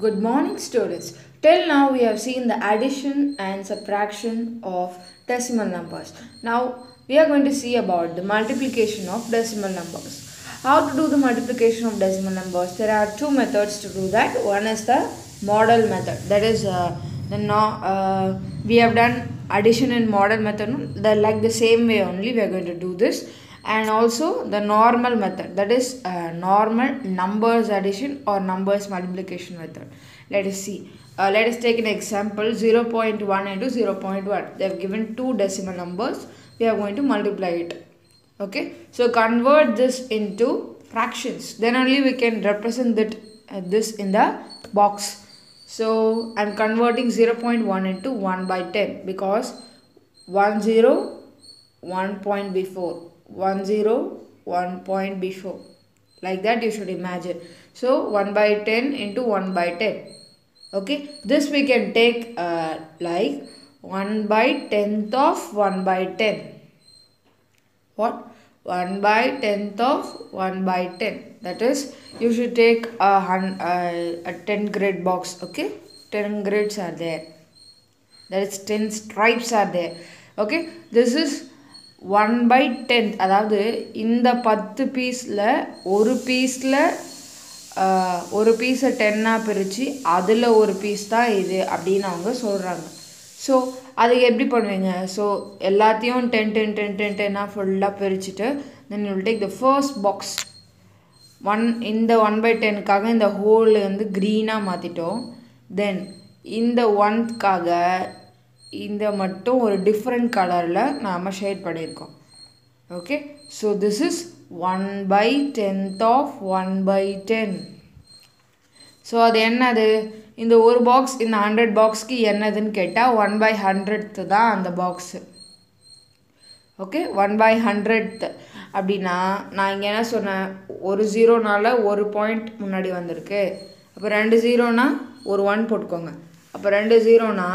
Good morning, students. Till now, we have seen the addition and subtraction of decimal numbers. Now, we are going to see about the multiplication of decimal numbers. How to do the multiplication of decimal numbers? There are two methods to do that. One is the model method. That is, we have done addition in model method. Like the same way only, we are going to do this. And also the normal method, that is normal numbers addition or numbers multiplication method. Let us see. Let us take an example. 0.1 into 0.1. They have given two decimal numbers. We are going to multiply it. Okay. So convert this into fractions. Then only we can represent that this in the box. So I am converting 0.1 into 1 by 10 because 1 0 1 point before. 1 0 1 point before, like that you should imagine. So 1 by 10 into 1 by 10. Okay, this we can take like 1 by 10th of 1 by 10. What? 1 by 10th of 1 by 10. That is, you should take a 10 grid box. Okay, 10 grids are there. That is 10 stripes are there. Okay, this is 1 by 10th. அதாவது இந்த 10 பீஸில் ஒரு பீஸில் ஒரு பீஸை 10ஆக பிரித்து அதில் ஒரு பீஸ் தான் இது அப்படின்னு அவங்க சொல்கிறாங்க. ஸோ அதுக்கு எப்படி பண்ணுவீங்க? ஸோ எல்லாத்தையும் 10 10 10 10 10ஆக ஃபுல்லாக பிரிச்சுட்டு தென் you will take the first box. இந்த 1 by 10க்காக இந்த ஹோல் வந்து க்ரீனாக மாற்றிட்டோம். தென் இந்த 1க்காக இந்த மட்டும் ஒரு டிஃப்ரெண்ட் கலரில் நாம் ஷேட் பண்ணியிருக்கோம். Okay, so this is 1 by 10th of 1 by 10. So அது என்னது? இந்த ஒரு பாக்ஸ் இந்த 100 பாக்ஸ்க்கு என்னதுன்னு கேட்டால் 1 by 100th தான் அந்த பாக்ஸு. ஓகே, 1 by 100th அப்படின்னா நான் இங்கே என்ன சொன்னேன், ஒரு ஜீரோனால ஒரு பாயிண்ட் முன்னாடி வந்திருக்கு. அப்போ 2 ஜீரோனா ஒரு 1 போட்டுக்கோங்க. அப்போ 2 ஜீரோனா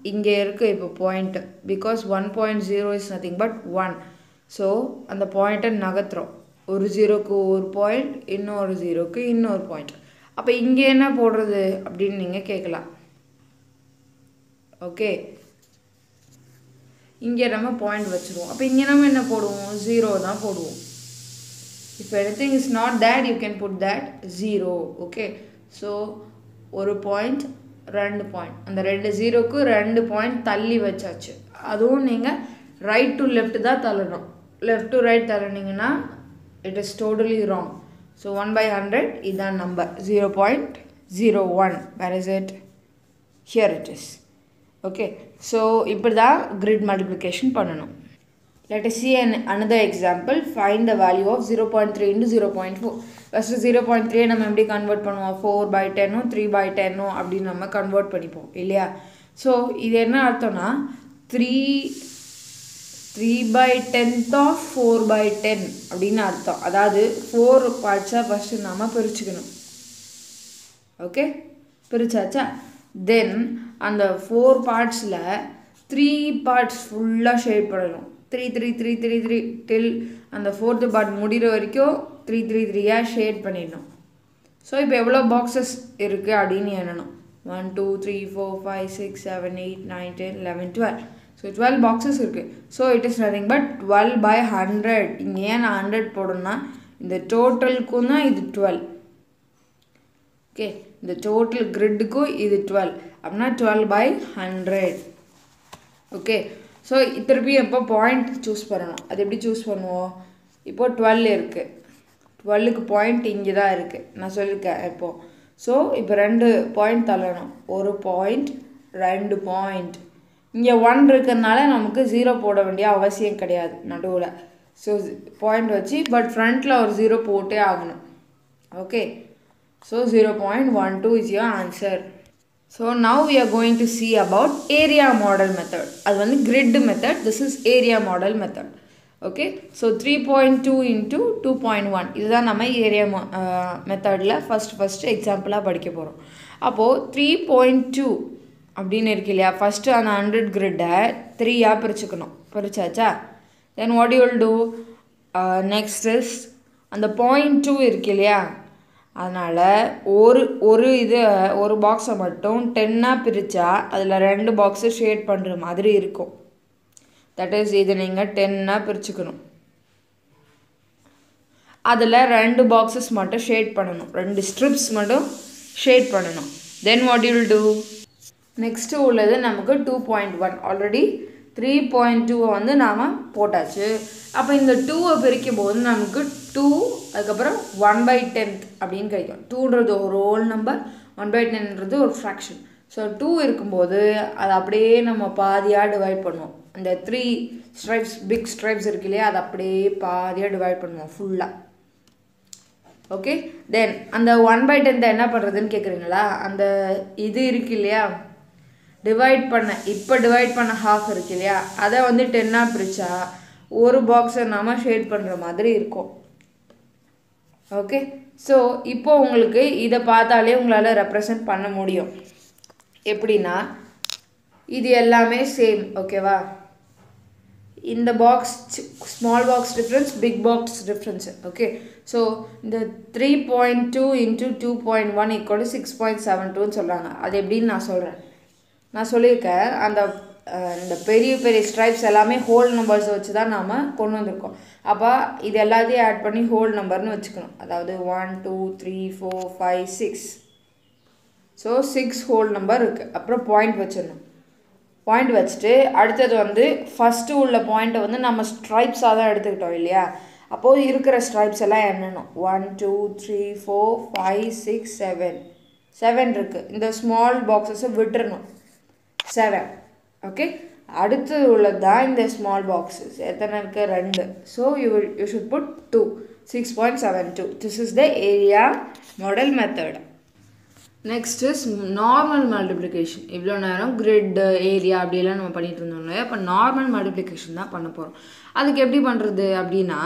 இங்கே இருக்குது இப்போ point. Because 1.0 is nothing but 1. So அந்த பாயிண்ட்டை நகர்த்துறோம். ஒரு ஜீரோக்கு ஒரு பாயிண்ட், இன்னொரு ஜீரோக்கு இன்னொரு பாயிண்ட். அப்போ இங்கே என்ன போடுறது அப்படின்னு நீங்கள் கேட்கலாம். ஓகே, இங்கே நம்ம பாயிண்ட் வச்சுருவோம். அப்போ இங்கே நம்ம என்ன போடுவோம்? 0 தான் போடுவோம். if anything is not that you can put that 0. Okay, so ஒரு பாயிண்ட், 2 பாயிண்ட், அந்த 2 ஜீரோக்கு 2 பாயிண்ட் தள்ளி வச்சாச்சு. அதுவும் நீங்கள் ரைட் டு லெஃப்ட் தான் தள்ளணும். லெஃப்ட் டு ரைட் தள்ளினீங்கன்னா it is totally wrong. So 1 by 100 இதுதான் number 0.01. Where is it? Here it is. Okay, so இப்படி தான் கிரிட் மல்டிப்ளிகேஷன் பண்ணணும். Let us see another example. Find the value of 0.3 into 0.4. First 0.3 நம்ம எப்படி convert பண்ணுவோம்? 4 by 10 3 by 10 அப்படின்னு நம்ம convert பண்ணிப்போம் இல்லையா? ஸோ இது என்ன அர்த்தம்னா 3 by 10th of 4 by 10 அப்படின்னு அர்த்தம். அதாவது 4 பார்ட்ஸாக ஃபஸ்ட்டு நம்ம பிரிச்சுக்கணும். ஓகே, பிரிச்சாச்சா? தென் அந்த 4 பார்ட்ஸில் 3 பார்ட்ஸ் ஃபுல்லாக ஷேட் பண்ணணும். 3 3 3 3 3 டில் அந்த 4th பார்ட் முடிகிற வரைக்கும் 3 3 3 ஷேட் பண்ணிடணும். ஸோ இப்போ எவ்வளோ பாக்ஸஸ் இருக்குது அப்படின்னு எண்ணணும். 1 2 3 4 5 6 7 8 9 10 11 12. ஸோ 12 பாக்ஸஸ் இருக்குது. So it is nothing but 12 by 100. இங்கே ஏன் நான் 100 போடணும்னா இந்த டோட்டலுக்கும் தான் இது 12. ஓகே, இந்த டோட்டல் கிரிட்டுக்கும் இது 12 அப்படின்னா 12 by 100. ஓகே, ஸோ திருப்பி எப்போ பாயிண்ட் சூஸ் பண்ணணும். அது எப்படி சூஸ் பண்ணுவோம்? இப்போது 12 இருக்குது. 12க்கு பாயிண்ட் இங்கே தான் இருக்குது, நான் சொல்லியிருக்கேன் இப்போது. ஸோ இப்போ 2 பாயிண்ட் தள்ளணும். ஒரு பாயிண்ட், 2 பாயிண்ட். இங்கே 1 இருக்கிறதுனால நமக்கு 0 போட வேண்டிய அவசியம் கிடையாது நடுவில். ஸோ பாயிண்ட் வச்சு பட் ஃப்ரண்ட்டில் ஒரு 0 போட்டே ஆகணும். Okay, so 0.12 is your answer. So now we are going to see about area model method. அது வந்து grid method. This is area model method. Okay, so 3.2 into 2.1 இதுதான் நம்ம ஏரியா மெத்தடில் ஃபஸ்ட் எக்ஸாம்பிளாக படிக்க போகிறோம். அப்போது 3.2 அப்படின்னு இருக்கு இல்லையா? ஃபஸ்ட்டு அந்த 100 கிரிட்டை 3ஆக பிரிச்சுக்கணும். பிரிச்சாச்சா? Then what you will do next is அந்த 0.2 இருக்கு இல்லையா? அதனால் ஒரு பாக்ஸை மட்டும் 10ஆக பிரித்தா அதில் 2 பாக்ஸை ஷேட் பண்ணுற மாதிரி இருக்கும். தட் இஸ் இதை நீங்கள் 10ஆக பிரிச்சுக்கணும். அதில் 2 பாக்ஸஸ் மட்டும் ஷேட் பண்ணணும், 2 ஸ்ட்ரிப்ஸ் மட்டும் ஷேட் பண்ணணும். தென் what you will two? Next உள்ளது நமக்கு 2.1. ஆல்ரெடி 3.2 வந்து நாம் போட்டாச்சு. அப்போ இந்த 2 பிரிக்கும் போது நமக்கு 2 அதுக்கப்புறம் 1/10 அப்படின்னு கிடைக்கும். 2ன்றது ஒரு ஹோல் நம்பர், 1/10ன்றது ஒரு ஃப்ராக்ஷன். ஸோ 2 இருக்கும்போது அதை அப்படியே நம்ம பாதியாக டிவைட் பண்ணுவோம். அந்த 3 ஸ்ட்ரைப்ஸ் பிக் ஸ்ட்ரைப்ஸ் இருக்கு இல்லையா, அதை அப்படியே பாதியாக டிவைட் பண்ணுவோம் ஃபுல்லாக. ஓகே, தென் அந்த 1/10 என்ன பண்ணுறதுன்னு கேட்குறீங்களா? அந்த இது இருக்கு இல்லையா, டிவைட் பண்ண ஹாஃப் இருக்கு இல்லையா, அதை வந்து 10ஆக பிரித்தா ஒரு பாக்ஸை நாம் ஷேட் பண்ணுற மாதிரி இருக்கும். ஓகே, ஸோ இப்போ உங்களுக்கு இதை பார்த்தாலே உங்களால் ரெப்ரசன்ட் பண்ண முடியும். எப்படின்னா இது எல்லாமே சேம். ஓகேவா? இந்த box small box difference, big box difference. Okay, so இந்த 3.2 × 2.1 = 6.72ன்னு சொல்கிறாங்க. அது எப்படின்னு நான் சொல்லியிருக்கேன். இந்த பெரிய பெரிய ஸ்ட்ரைப்ஸ் எல்லாமே ஹோல் நம்பர்ஸ் வச்சு தான் நாம் கொண்டு வந்திருக்கோம். அப்போ இது எல்லாத்தையும் ஆட் பண்ணி ஹோல் நம்பர்னு வச்சுக்கணும். அதாவது 1 2 3 4 5 6. ஸோ 6 ஹோல் நம்பர் இருக்குது. அப்புறம் பாயிண்ட் வச்சிடணும். பாயிண்ட் வச்சுட்டு அடுத்தது வந்து ஃபஸ்ட்டு உள்ள பாயிண்ட்டை வந்து நம்ம ஸ்ட்ரைப்ஸாக தான் எடுத்துக்கிட்டோம் இல்லையா. அப்போது இருக்கிற ஸ்ட்ரைப்ஸ் எல்லாம் எண்ணணும். 1 2 3 4 5 6 7 இருக்குது. இந்த ஸ்மால் பாக்ஸஸை விட்டுறணும். 7. ஓகே, அடுத்து உள்ளது தான் இந்த ஸ்மால் பாக்ஸஸ். எத்தனை இருக்குது? 2. So you should put 2. 6.72. This is the area model method. Next is normal multiplication. இவ்வளோ நேரம் கிரிட் ஏரியா அப்படிலாம் நம்ம பண்ணிட்டு இருந்தோம் இல்லையா. இப்போ நார்மல் மல்டிப்ளிகேஷன் தான் பண்ண போகிறோம். அதுக்கு எப்படி பண்ணுறது அப்படின்னா,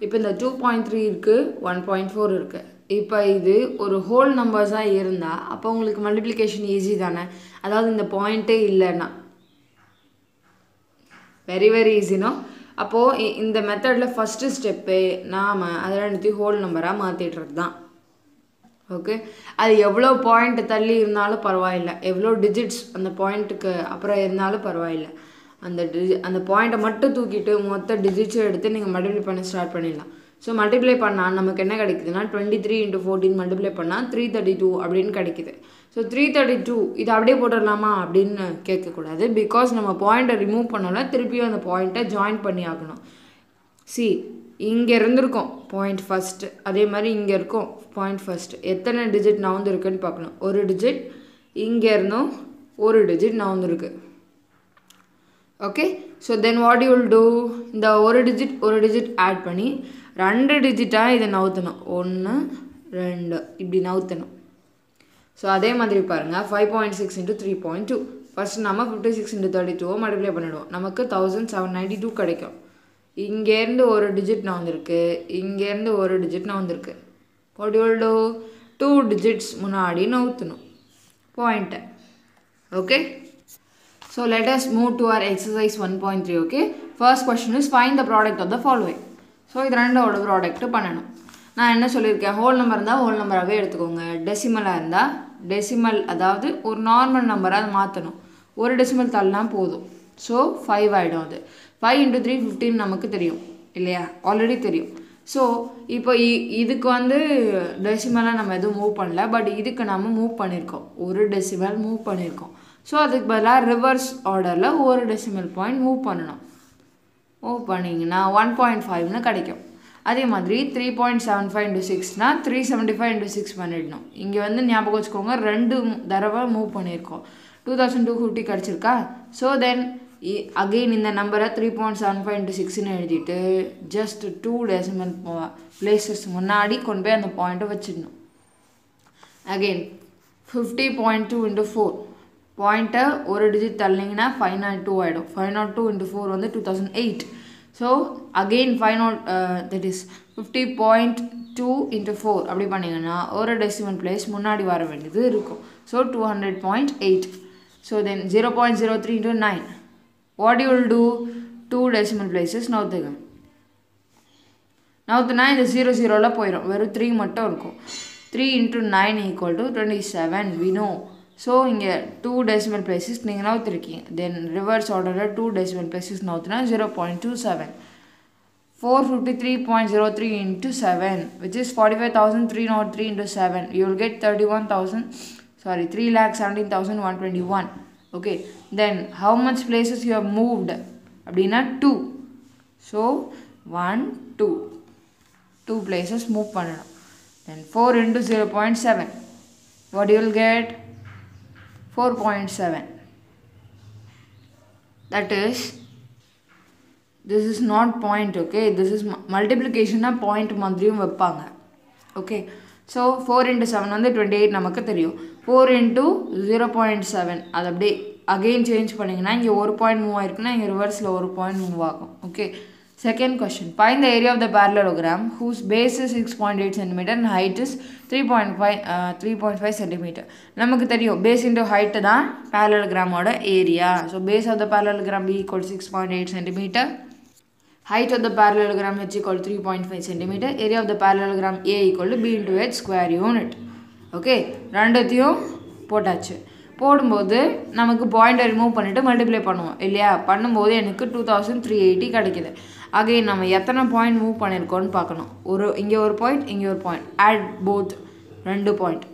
இப்போ இந்த 2.3 இருக்குது, 1.4 இருக்குது. இப்போ இது ஒரு ஹோல் நம்பர்ஸாக இருந்தால் அப்போ உங்களுக்கு மல்டிப்ளிகேஷன் ஈஸி தானே. அதாவது இந்த பாயிண்ட்டே இல்லைன்னா வெரி ஈஸினோ. அப்போது இந்த மெத்தடில் ஃபஸ்ட்டு ஸ்டெப்பு நாம் அதை ரெண்டுத்தையும் ஹோல் நம்பராக மாற்றிடுறது தான். ஓகே, அது எவ்வளோ பாயிண்ட் தள்ளி இருந்தாலும் பரவாயில்லை, எவ்வளோ டிஜிட்ஸ் அந்த பாயிண்ட்டுக்கு அப்புறம் இருந்தாலும் பரவாயில்லை. அந்த பாயிண்ட்டை மட்டும் தூக்கிட்டு மொத்த டிஜிட்ஸும் எடுத்து நீங்கள் மல்டிப்ளை பண்ண ஸ்டார்ட் பண்ணிடலாம். ஸோ மல்டிப்ளை பண்ணால் நமக்கு என்ன கிடைக்குதுன்னா 23 × 14 மல்டிப்ளை பண்ணால் 332 அப்படின்னு கிடைக்குது. ஸோ 332 இதை அப்படியே போட்டுடலாமா அப்படின்னு கேட்கக்கூடாது. பிகாஸ் நம்ம பாயிண்ட்டை ரிமூவ் பண்ணோன்னா திருப்பியும் அந்த பாயிண்ட்டை ஜாயின் பண்ணி ஆகணும். இங்கே இருந்திருக்கோம் பாயிண்ட் ஃபஸ்ட்டு, அதே மாதிரி இங்கே இருக்கும் பாயிண்ட் ஃபஸ்ட்டு. எத்தனை டிஜிட் நவுந்துருக்குன்னு பார்க்கணும். ஒரு டிஜிட் இங்கே இருந்தும் ஒரு டிஜிட் நவுந்துருக்கு. Okay, so then what you will do? இந்த ஒரு டிஜிட் ஆட் பண்ணி 2 டிஜிட்டாக இதை நவுத்தணும். 1 2 இப்படி நவுத்தணும். ஸோ அதே மாதிரி பாருங்கள், 5.6 × 3.2. ஃபஸ்ட்டு நம்ம 56 × 32 மல்டிப்ளை பண்ணிவிடுவோம். நமக்கு 1792 கிடைக்கும். இங்கேருந்து ஒரு டிஜிட் நவுந்திருக்கு, இங்கேருந்து ஒரு டிஜிட் நவுந்திருக்கு. What you will do? 2 digits முன்னாடி நவுத்தணும் பாயிண்ட்டை. Okay, so let us move to our exercise 1.3. okay, first question is find the product of the following. So இது ரெண்டோட ப்ராடக்ட்டு பண்ணணும். நான் என்ன சொல்லியிருக்கேன், ஹோல் நம்பர் இருந்தால் ஹோல் நம்பராகவே எடுத்துக்கோங்க. டெசிமலாக இருந்தால் டெசிமல், அதாவது ஒரு நார்மல் நம்பராக அதை மாற்றணும். ஒரு டெசிமல் தள்ளனா போதும். ஸோ 5 ஆகிடும். அது 5 × 3 15 நமக்கு தெரியும் இல்லையா, ஆல்ரெடி தெரியும். ஸோ இப்போ இதுக்கு வந்து டெசிமலாக நம்ம எதுவும் மூவ் பண்ணல, பட் இதுக்கு நம்ம மூவ் பண்ணியிருக்கோம், ஒரு டெசிமல் மூவ் பண்ணியிருக்கோம். ஸோ அதுக்கு பதிலாக ரிவர்ஸ் ஆர்டரில் ஒரு டெசிமல் பாயிண்ட் மூவ் பண்ணணும். மூவ் பண்ணிங்கன்னா 1.5ன்னு கிடைக்கும். அதே மாதிரி 3.75 × 6னா 375 × 6 பண்ணிடணும். இங்கே வந்து ஞாபகம் வச்சுக்கோங்க, 2 தடவை மூவ் பண்ணியிருக்கோம். 2250 கிடச்சிருக்கா. ஸோ தென் அகெயின் இந்த நம்பரை 3.75 × 6ன்னு எழுதிட்டு ஜஸ்ட் 2 டெசிமல் பிளேசஸ் முன்னாடி கொண்டு போய் அந்த பாயிண்ட்டை வச்சிடணும். அகெயின் 50.2 × 4 பாயிண்ட்டை ஒரு டிஜிட் தள்ளிங்கன்னா 502 ஆகிடும். 502 × 4 வந்து 2008. ஸோ அகெயின் 50 that is 50.2 × 4 அப்படி பண்ணிங்கன்னா ஒரு டெசிமல் பிளேஸ் முன்னாடி வர வேண்டியது இருக்கும். So 200.8. So then 0.03 × 9. what you will do? 2 decimal places நவுத்துனா இந்த 00ல் போயிடும், வெறும் 3 மட்டும் இருக்கும். 3 into 9 equal to 27. We know. So, இங்கே 2 decimal places நீங்கள் நவுத்திருக்கீங்க. Then reverse order 2 decimal places நவுத்தினா 0.27. 453.03 into 7, which is 45,303 into 7. You will get 3,17,121. Okay. Then how much places you have moved? அப்படின்னா 2. So 1, 2. 2 places move பண்ணணும். Then 4 into 0.7. What you will get? 4.7. That is, this is not point, okay? This is multiplication point மாதிரியும் வைப்பாங்க. Okay. So 4 into 7 வந்து 28 நமக்கு தெரியும். 4 into 0.7 அது அப்படியே again change பண்ணிங்கன்னா இங்கே ஒரு பாயிண்ட் மூவ் ஆயிருக்குன்னா இங்கே ரிவர்ஸில் ஒரு பாயிண்ட் மூவ் ஆகும். Okay. Second question. Find the area of the parallelogram whose base is 6.8 cm and height is 3.5 cm. நமக்கு தெரியும் base into height தான் parallelogram ஓட area. So base of the parallelogram B equals 6.8 cm. Height of the parallelogram H equal to 3.5 cm. Area of the parallelogram A equal to B into H square unit. Okay. ரெண்டுத்தையும் போட்டாச்சு. போடும்போது நமக்கு பாயிண்டை remove பண்ணிவிட்டு multiply பண்ணுவோம் இல்லையா? பண்ணும்போது எனக்கு 2380 கிடைக்கிது. அகைன் நம்ம எத்தனை பாயிண்ட் மூவ் பண்ணியிருக்கோன்னு பார்க்கணும். இங்கே ஒரு பாயிண்ட், இங்கே ஒரு point. Add both 2 point.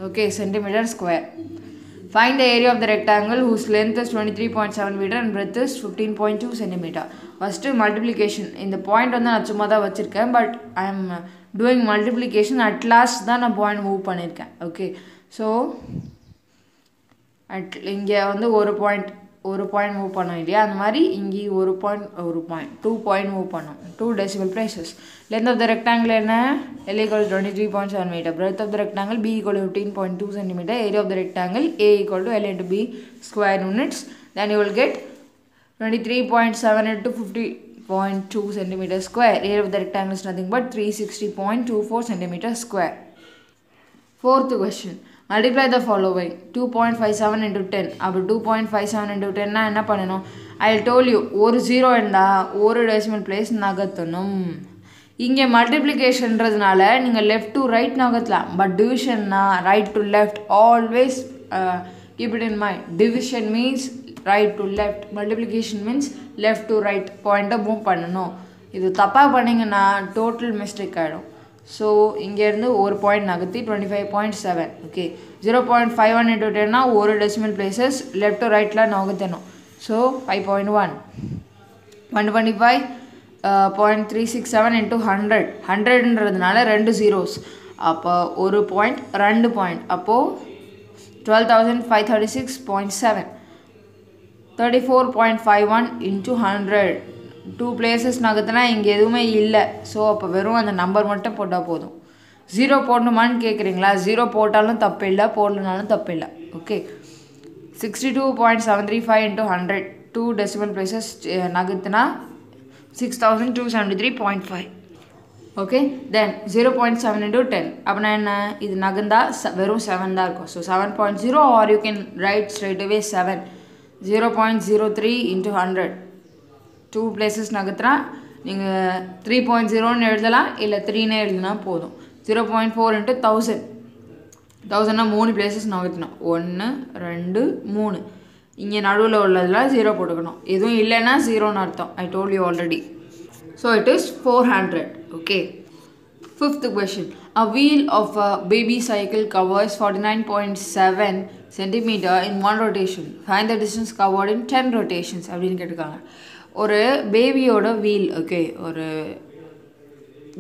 Okay. Centimetre square. Find the area of the rectangle whose length is 23.7 meter and breadth is 15.2 cm. First multiplication. இந்த பாயிண்ட் வந்து நான் சும்மா தான் வச்சுருக்கேன். But I am doing multiplication. At last தான் நான் point move பண்ணியிருக்கேன். Okay. So இங்கே வந்து ஒரு பாயிண்ட் மூவ் பண்ணோம் இல்லையா? அந்த மாதிரி இங்கே ஒரு பாயிண்ட் 2 பாயிண்ட் மூவ் பண்ணோம். 2 decimal places. Length of the rectangle என்ன? L equal to 23.7 meter. Breadth of the rectangle B equal to 15.2 cm. Area of the rectangle A equal to L into B square units. Then you will get 23.7 into 50.2 cm square. Area of the rectangle is nothing but 360.24 cm square. Fourth question. Multiply the following. 2.57 into 10. அப்போ 2.57 into 10 என்ன பண்ணணும்? I told you ஒரு 0 இருந்தால் ஒரு decimal place நகர்த்தணும். இங்கே மல்டிப்ளிகேஷன்றதுனால நீங்கள் left to right நகர்த்தலாம். பட் டிவிஷன்னா right to left. Always keep it in mind. Division means right to left. Multiplication means left to right. பாயிண்ட்டை மூவ் பண்ணணும். இது தப்பாக பண்ணிங்கன்னா டோட்டல் மிஸ்டேக் ஆகிடும். ஸோ இங்கேருந்து ஒரு பாயிண்ட் நகர்த்தி 25.7. ஓகே. 0.51 into 10 ஒரு decimal places லெஃப்ட் டு ரைட்டில் நகர்த்தணும். ஸோ 5.1. 125.367 into 100. 100ன்றதுனால 2 zeros. அப்போ ஒரு பாயிண்ட் 2 பாயிண்ட். அப்போது 12,536.7. 34.51 into 100. 2 places நகர்த்தினா இங்கே எதுவுமே இல்லை. ஸோ அப்போ வெறும் அந்த நம்பர் மட்டும் போட்டால் போதும். 0 போடணுமான்னு கேட்குறீங்களா? 0 போட்டாலும் தப்பு இல்லை, போடலனாலும் தப்பு இல்லை. ஓகே. 62.735 into 100. 2 decimal places நகர்த்தினா 6,273.5. ஓகே. Then 0.7 into 10. அப்படின்னா என்ன? இது நகர்ந்தா வெறும் 7 தான் இருக்கும். So 7.0 are you can write straight away 7. 0.03 into 100. 2 places நகர்த்தினா நீங்கள் 3.0ன்னு எழுதலாம், இல்லை 3ன்னு எழுதினா போதும். 0.4 into 1000. 1000னா 3 places நகர்த்தணும். 1 2 3. இங்கே நடுவில் உள்ளதெல்லாம் 0 போட்டுக்கணும். எதுவும் இல்லைன்னா 0ன்னு அர்த்தம். I told you already. So it is 400. Okay. Fifth question. A wheel of a baby cycle covers 49.7 cm in one rotation. Find the distance covered in 10 rotations. அப்படின்னு கேட்டிருக்காங்க. ஒரு பேபியோட வீல். ஓகே. ஒரு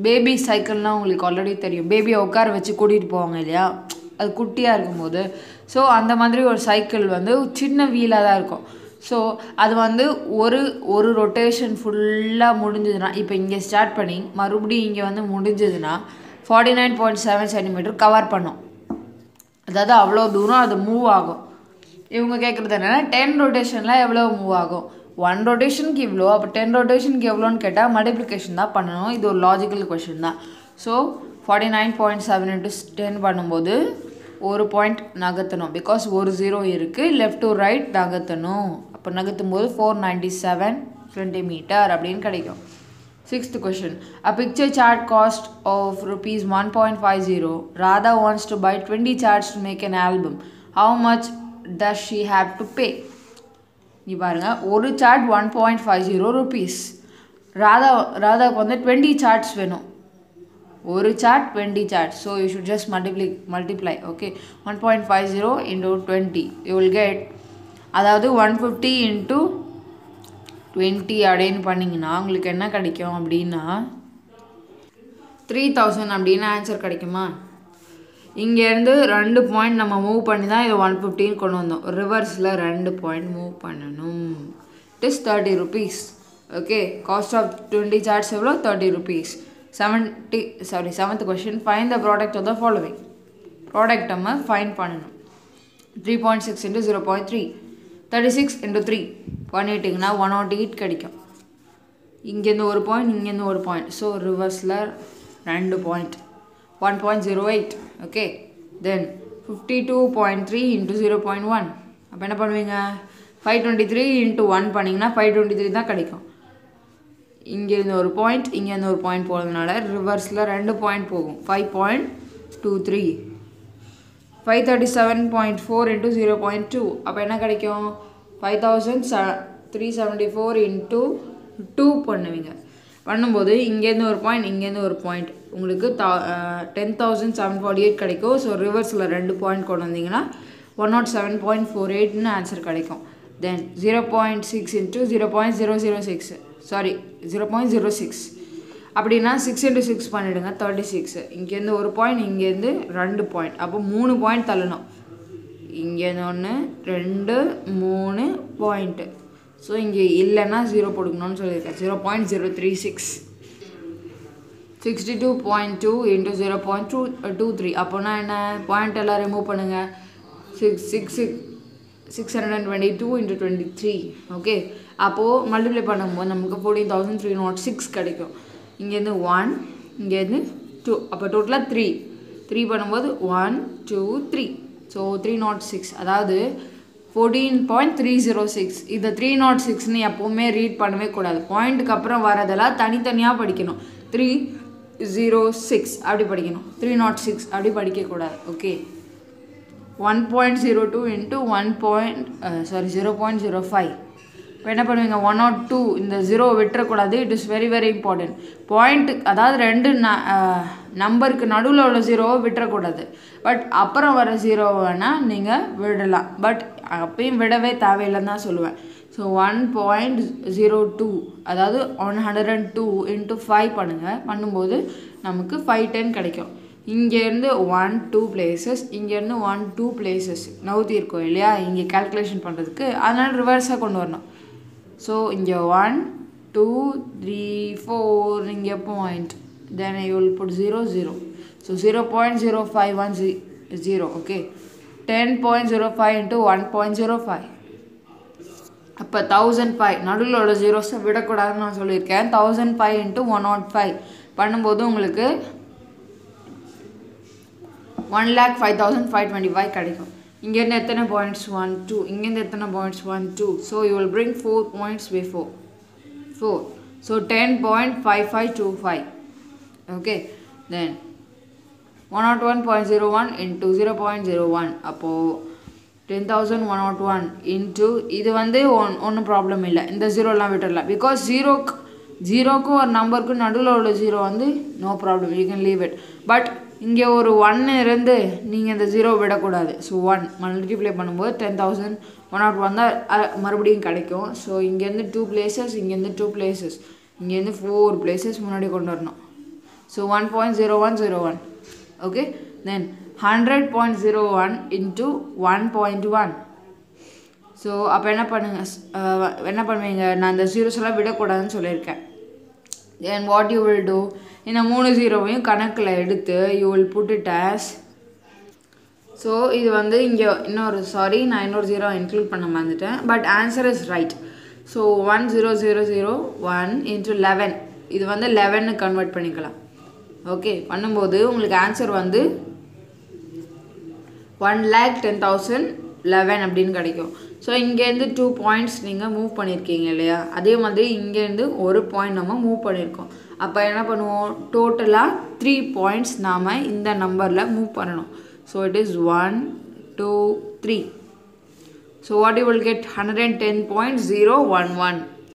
பேபி சைக்கிள்னால் உங்களுக்கு ஆல்ரெடி தெரியும். பேபியை உட்கார வச்சு கூட்டிகிட்டு போவாங்க இல்லையா? அது குட்டியாக இருக்கும்போது. ஸோ அந்த மாதிரி ஒரு சைக்கிள் வந்து சின்ன வீலாக தான் இருக்கும். ஸோ அது வந்து ஒரு ரொட்டேஷன் ஃபுல்லாக முடிஞ்சதுன்னா, இப்போ இங்கே ஸ்டார்ட் பண்ணி மறுபடியும் இங்கே வந்து முடிஞ்சதுன்னா 49.7 cm கவர் பண்ணும். அதாவது அவ்வளோ தூரம் அது மூவ் ஆகும். இவங்க கேட்குறது என்னென்னா 10 ரொட்டேஷனில் எவ்வளோ மூவ் ஆகும்? 1 ரொட்டேஷனுக்கு இவ்வளோ. அப்போ 10 ரொட்டேஷனுக்கு எவ்வளோன்னு கேட்டால் மல்டிப்ளிகேஷன் தான் பண்ணணும். இது ஒரு லாஜிக்கல் கொஷின் தான். ஸோ 49.7 into 10 பண்ணும்போது ஒரு பாயிண்ட் நகர்த்தணும். பிகாஸ் ஒரு 0 இருக்குது. லெஃப்ட் டு ரைட் நகர்த்தணும். அப்போ நகர்த்தும் போது 497 cm அப்படின்னு கிடைக்கும். Sixth question. A picture chart cost of rupees 1.50. Radha wants to buy 20 charts to make an album. How much does she have to pay? You பாருங்க ஒரு சார்ட் 1.50 rupees. ராதாக்கு வந்து 20 charts வேணும். ஒரு chart 20 charts. So you should just multiply. Okay. 1.50 into 20. You will get அதாவது 150 into 20 அப்படின்னு பண்ணிங்கன்னா உங்களுக்கு என்ன கிடைக்கும் அப்படின்னா 3000 அப்படின்னு ஆன்சர் கிடைக்குமா? இங்கேருந்து 2 பாயிண்ட் நம்ம மூவ் பண்ணி தான் இது 150 கொண்டு வந்தோம். ரிவர்ஸில் 2 பாயிண்ட் மூவ் பண்ணணும். It is 30 rupees. Okay, cost of 20 charts எவ்வளோ? 30 rupees. Seventh question. Find the product of the following. Product நம்ம ஃபைண்ட் பண்ணணும். 3.6 into 0.3. 36 into 3 பண்ணிட்டிங்கன்னா 108 கிடைக்கும். இங்கேருந்து ஒரு பாயிண்ட், இங்கேருந்து ஒரு பாயிண்ட். ஸோ ரிவர்ஸில் 2 பாயிண்ட் 1.08. ஓகே, தென் 52.3 into 0.1. அப்போ என்ன பண்ணுவீங்க? 523 into 1 பண்ணிங்கன்னா 523 தான் கிடைக்கும். இங்கேருந்து ஒரு பாயிண்ட், இங்கேருந்து ஒரு பாயிண்ட் போகிறதுனால ரிவர்ஸில் 2 பாயிண்ட் போகும். 5.23. 537.4 into 0.2. அப்போ என்ன கிடைக்கும்? 5374 into 2 பண்ணுவீங்க. பண்ணும்போது இங்கேருந்து ஒரு பாயிண்ட், இங்கேருந்து ஒரு பாயிண்ட், உங்களுக்கு 10,748 கிடைக்கும். ஸோ ரிவர்ஸில் 2 பாயிண்ட் கொண்டு வந்தீங்கன்னா 107.48ன்னு ஆன்சர் கிடைக்கும். தென் 0.6 into 0.006. சாரி 0.06 அப்படின்னா 6 into 6 பண்ணிவிடுங்க. 36. இங்கேருந்து ஒரு பாயிண்ட், இங்கேருந்து 2 பாயிண்ட். அப்போ 3 பாயிண்ட் தள்ளணும். இங்கேருந்து 1 2 3 பாயிண்ட்டு. ஸோ இங்கே இல்லைன்னா 0 போட்டுக்கணும்னு சொல்லியிருக்கேன். 0.036. 62.2 into 0.23. அப்போனா என்ன? பாயிண்ட் எல்லாம் ரிமூவ் பண்ணுங்கள். 622 into 23. ஓகே, அப்போது மல்டிப்ளை பண்ணும்போது நமக்கு 14,306 கிடைக்கும். இங்கேருந்து 1, இங்கேருந்து 2. அப்போ டோட்டலாக 3 பண்ணும்போது 1 2 3. ஸோ 306. அதாவது 14.306. இதை 306ன்னு எப்போவுமே ரீட் பண்ணவே கூடாது. பாயிண்ட்டுக்கு அப்புறம் வரதெல்லாம் தனித்தனியாக படிக்கணும். 306 அப்படி படிக்கணும். 306 அப்படி படிக்கக்கூடாது. Okay, 1.02 into 0.05. இப்போ என்ன பண்ணுவீங்க? 102. இந்த 0 விட்டுறக்கூடாது. It is very very important. Point அதாவது 2 நம்பருக்கு நடுவில் உள்ள 0வை விட்டுறக்கூடாது. பட் அப்புறம் வர 0 வேணால் நீங்கள் விடலாம். பட் அப்பயும் விடவே தேவையில்லைன்னு தான் சொல்லுவேன். ஸோ 1.02 அதாவது 102 into 5 பண்ணுங்கள். பண்ணும்போது நமக்கு 510 கிடைக்கும். இங்கேருந்து 1 2 places, இங்கேருந்து 1 2 places நவுத்தி இருக்கும் இல்லையா இங்கே கால்குலேஷன் பண்ணுறதுக்கு. அதனால் ரிவர்ஸாக கொண்டு வரணும். ஸோ இங்கே 1 2 3 4 இங்கே point. Then you will put 0 0. So 0.0510. Okay, 10.05 into 1.05. அப்போ 1005 நடுவில் உள்ள ஜீரோஸை விடக்கூடாதுன்னு நான் சொல்லியிருக்கேன். 1005 into 105 பண்ணும்போது உங்களுக்கு 1,05,525 கிடைக்கும். இங்கேருந்து எத்தனை பாயிண்ட்ஸ்? 1 2. இங்கேருந்து எத்தனை points? 1 2. So you will bring 4 points before 4. So 10.5525. Okay, then 101.01 into 0.01. அப்போது 10,101 into இது வந்து ஒன்றும் ப்ராப்ளம் இல்லை. இந்த ஜீரோலாம் விட்டுடலாம். பிகாஸ் ஜீரோக்கும் ஒரு நம்பருக்கும் நடுவில் உள்ள 0 வந்து no problem, you can leave it. But இங்கே ஒரு 1 இருந்து நீங்கள் இந்த 0 விடக்கூடாது. ஸோ 1 மல்டிப்ளை பண்ணும்போது 10,101 தான் மறுபடியும் கிடைக்கும். ஸோ இங்கேருந்து 2 places, இங்கேருந்து 2 places, இங்கேருந்து 4 places முன்னாடி கொண்டு வரணும். So 1.0101. Okay, then 100.01 into 1.1. So அப்போ என்ன பண்ணுவீங்க? நான் இந்த ஜீரோஸ்லாம் விடக்கூடாதுன்னு சொல்லியிருக்கேன். Then what you will do? இந்த 3 0வையும் கணக்கில் எடுத்து you will put it as. So இது வந்து இங்கே நான் இன்னொரு 0 இன்க்ளூட் பண்ண மறந்துட்டேன். But answer is right. So 10001 into 11. இது வந்து 11ன்னு கன்வெர்ட் பண்ணிக்கலாம். ஓகே, பண்ணும்போது உங்களுக்கு ஆன்சர் வந்து 1,10,011 அப்படின்னு கிடைக்கும். ஸோ இங்கேருந்து 2 பாயிண்ட்ஸ் நீங்கள் மூவ் பண்ணியிருக்கீங்க இல்லையா, அதே மாதிரி இங்கேருந்து ஒரு பாயிண்ட் நம்ம மூவ் பண்ணியிருக்கோம். அப்போ என்ன பண்ணுவோம், டோட்டலாக 3 பாயிண்ட்ஸ் நாம் இந்த நம்பரில் மூவ் பண்ணணும். So it is 1 2 3. So what you will get 110.011.